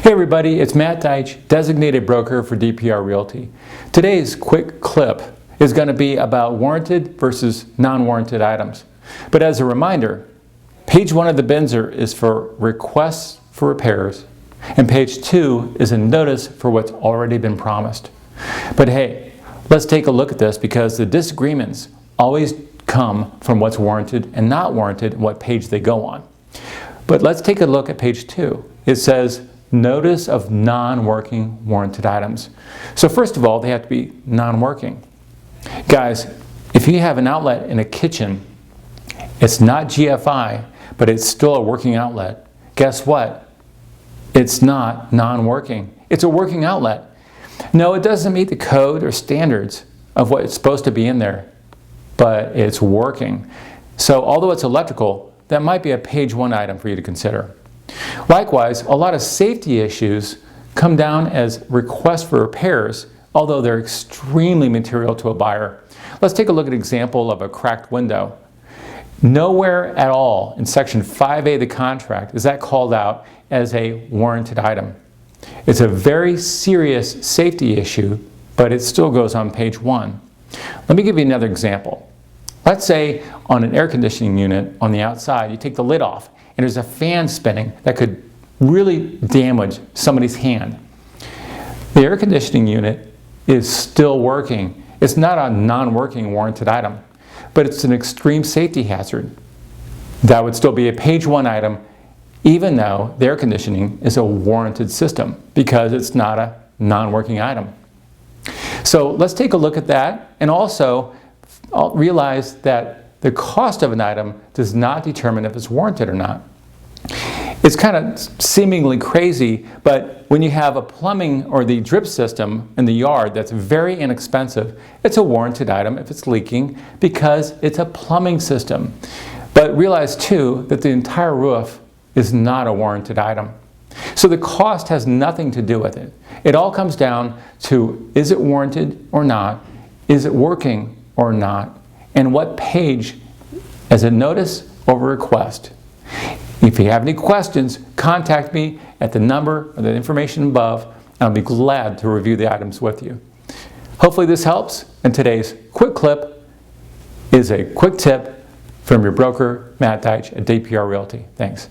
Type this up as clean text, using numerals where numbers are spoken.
Hey everybody, it's Matt Deitch, designated broker for DPR Realty. Today's quick clip is going to be about warranted versus non-warranted items. But as a reminder, page 1 of the BINSR is for requests for repairs, and page 2 is a notice for what's already been promised. But hey, let's take a look at this because the disagreements always come from what's warranted and not warranted and what page they go on. But let's take a look at page 2. It says notice of non-working warranted items. So first of all, they have to be non-working. Guys, if you have an outlet in a kitchen, it's not GFI, but it's still a working outlet. Guess what? It's not non-working. It's a working outlet. No, it doesn't meet the code or standards of what it's supposed to be in there, but it's working. So although it's electrical, that might be a page 1 item for you to consider. Likewise, a lot of safety issues come down as requests for repairs, although they're extremely material to a buyer. Let's take a look at an example of a cracked window. Nowhere at all in section 5A of the contract is that called out as a warranted item. It's a very serious safety issue, but it still goes on page 1. Let me give you another example. Let's say on an air conditioning unit on the outside, you take the lid off and there's a fan spinning that could really damage somebody's hand. The air conditioning unit is still working. It's not a non-working warranted item, but it's an extreme safety hazard. That would still be a page 1 item, even though the air conditioning is a warranted system because it's not a non-working item. So let's take a look at that, and also realize that the cost of an item does not determine if it's warranted or not. It's kind of seemingly crazy, but when you have a plumbing or the drip system in the yard that's very inexpensive, it's a warranted item if it's leaking because it's a plumbing system. But realize too that the entire roof is not a warranted item. So the cost has nothing to do with it. It all comes down to, is it warranted or not? Is it working or not? And what page as a notice or request? If you have any questions, contact me at the number or the information above, and I'll be glad to review the items with you. Hopefully this helps, and today's quick clip is a quick tip from your broker, Matt Deitch at DPR Realty. Thanks.